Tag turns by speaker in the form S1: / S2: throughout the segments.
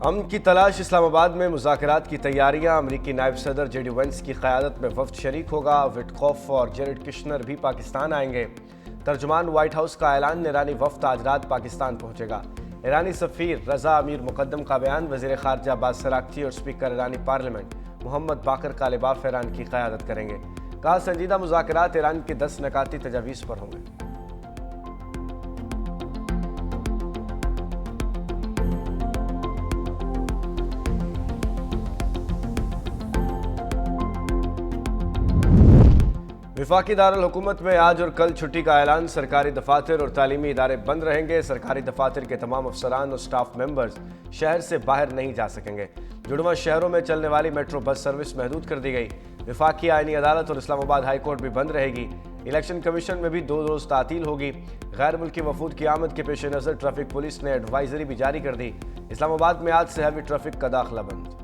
S1: امن کی تلاش اسلام آباد میں مذاکرات کی تیاریاں امریکی نائب صدر جے ڈی وینس کی قیادت میں وفد شریک ہوگا وٹکوف اور جیریڈ کشنر بھی پاکستان آئیں گے ترجمان وائٹ ہاؤس کا اعلان ایرانی وفد آج رات پاکستان پہنچے گا ایرانی سفیر رضا امیر مقدم کا بیان وزیر خارجہ عباس سراغچی اور اسپیکر ایرانی پارلیمنٹ محمد باقر کالباف ایران کی قیادت کریں گے کہا سنجیدہ مذاکرات ایران کی 10 نکاتی تجاویز پر ہوں گے وفاقی دارالحکومت میں آج اور کل چھٹی کا اعلان سرکاری دفاتر اور تعلیمی ادارے بند رہیں گے سرکاری دفاتر کے تمام افسران اور سٹاف ممبرز شہر سے باہر نہیں جا سکیں گے جڑواں شہروں میں چلنے والی میٹرو بس سروس محدود کر دی گئی وفاقی آئینی عدالت اور اسلام آباد ہائی کورٹ بھی بند رہے گی الیکشن کمیشن میں بھی 2 روز تعطیل ہوگی غیر ملکی وفود کی آمد کے پیش نظر ٹریفک پولیس نے ایڈوائزری بھی جاری کر دی اسلام آباد میں آج سے ہیوی ٹریفک کا داخلہ بند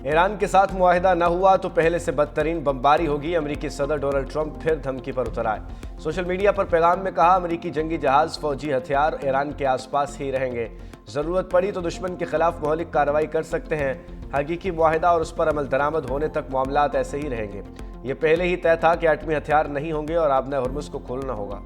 S1: ایران کے ساتھ معاہدہ نہ ہوا تو پہلے سے بدترین بمباری ہوگی امریکی صدر ڈونلڈ ٹرمپ پھر دھمکی پر اتر آئے سوشل میڈیا پر پیغام میں کہا امریکی جنگی جہاز فوجی ہتھیار ایران کے آس پاس ہی رہیں گے ضرورت پڑی تو دشمن کے خلاف مہلک کارروائی کر سکتے ہیں حقیقی معاہدہ اور اس پر عمل درآمد ہونے تک معاملات ایسے ہی رہیں گے یہ پہلے ہی طے تھا کہ ایٹمی ہتھیار نہیں ہوں گے اور آبنہ ہرمز کو کھولنا ہوگا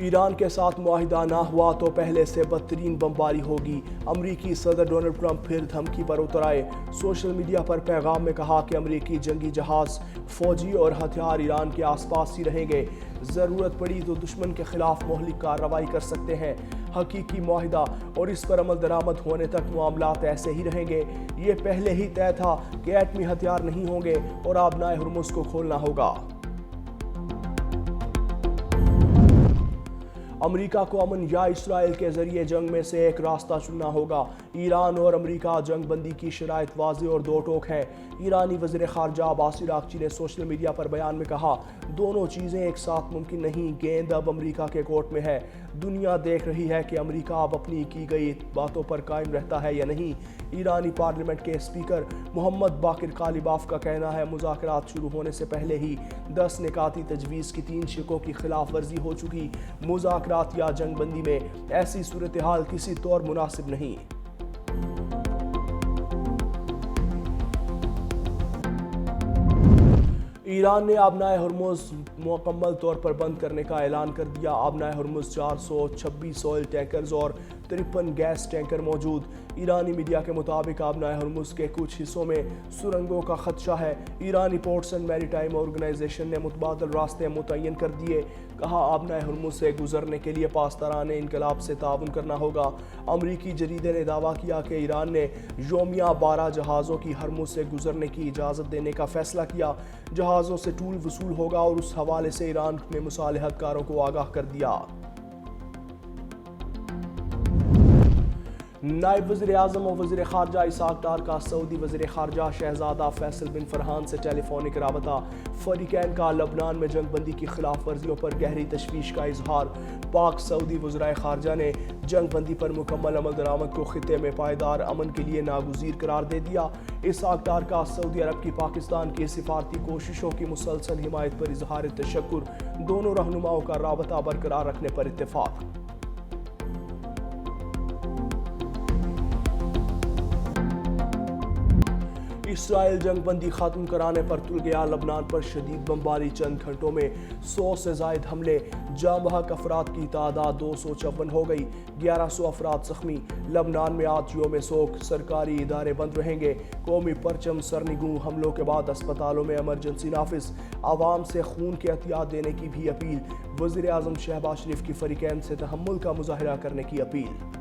S2: ایران کے ساتھ معاہدہ نہ ہوا تو پہلے سے بدترین بمباری ہوگی امریکی صدر ڈونلڈ ٹرمپ پھر دھمکی پر اتر آئے سوشل میڈیا پر پیغام میں کہا کہ امریکی جنگی جہاز فوجی اور ہتھیار ایران کے آس پاس ہی رہیں گے ضرورت پڑی تو دشمن کے خلاف مہلک کارروائی کر سکتے ہیں حقیقی معاہدہ اور اس پر عمل درآمد ہونے تک معاملات ایسے ہی رہیں گے یہ پہلے ہی طے تھا کہ ایٹمی ہتھیار نہیں ہوں گے اور آبنائے ہرمز کو کھولنا ہوگا امریکہ کو امن یا اسرائیل کے ذریعے جنگ میں سے ایک راستہ چننا ہوگا ایران اور امریکہ جنگ بندی کی شرائط واضح اور دو ٹوک ہیں ایرانی وزیر خارجہ عباس سراغچی نے سوشل میڈیا پر بیان میں کہا دونوں چیزیں ایک ساتھ ممکن نہیں گیند اب امریکہ کے کورٹ میں ہے دنیا دیکھ رہی ہے کہ امریکہ اب اپنی کی گئی باتوں پر قائم رہتا ہے یا نہیں ایرانی پارلیمنٹ کے اسپیکر محمد باقر کالباف کا کہنا ہے مذاکرات شروع ہونے سے پہلے ہی 10 نکاتی تجویز کی 3 شقوں کی خلاف ورزی ہو چکی مذاکرات یا جنگ بندی میں ایسی صورتحال کسی طور مناسب نہیں ایران نے آبنائے ہرمز مکمل طور پر بند کرنے کا اعلان کر دیا آبنائے ہرمز 426 آئل ٹینکرز اور 53 گیس ٹینکر موجود ایرانی میڈیا کے مطابق آبنائے ہرمز کے کچھ حصوں میں سرنگوں کا خدشہ ہے ایرانی پورٹس اینڈ میری ٹائم آرگنائزیشن نے متبادل راستے متعین کر دیے کہا آبنائے ہرمز سے گزرنے کے لیے پاسداران انقلاب سے تعاون کرنا ہوگا امریکی جریدے نے دعویٰ کیا کہ ایران نے یومیہ 12 جہازوں کی ہرمز سے گزرنے کی اجازت دینے کا فیصلہ کیا جہازوں سے ٹول وصول ہوگا اور اس حوالے سے ایران نے مصالحت کاروں کو آگاہ کر دیا نائب وزیر اعظم اور وزیر خارجہ اسحاق ڈار کا سعودی وزیر خارجہ شہزادہ فیصل بن فرحان سے ٹیلی فونک رابطہ فریقین کا لبنان میں جنگ بندی کی خلاف ورزیوں پر گہری تشویش کا اظہار پاک سعودی وزرائے خارجہ نے جنگ بندی پر مکمل عمل درآمد کو خطے میں پائیدار امن کے لیے ناگزیر قرار دے دیا اسحاق ڈار کا سعودی عرب کی پاکستان کی سفارتی کوششوں کی مسلسل حمایت پر اظہار تشکر دونوں رہنماؤں کا رابطہ برقرار رکھنے پر اتفاق اسرائیل جنگ بندی ختم کرانے پر تل گیا لبنان پر شدید بمباری چند گھنٹوں میں 100 سے زائد حملے جاں بحق افراد کی تعداد 254 ہو گئی 1100 افراد زخمی لبنان میں آج یوم سوگ سرکاری ادارے بند رہیں گے قومی پرچم سرنگوں حملوں کے بعد اسپتالوں میں ایمرجنسی نافذ عوام سے خون کے عطیات دینے کی بھی اپیل وزیر اعظم شہباز شریف کی فریقین سے تحمل کا مظاہرہ کرنے کی اپیل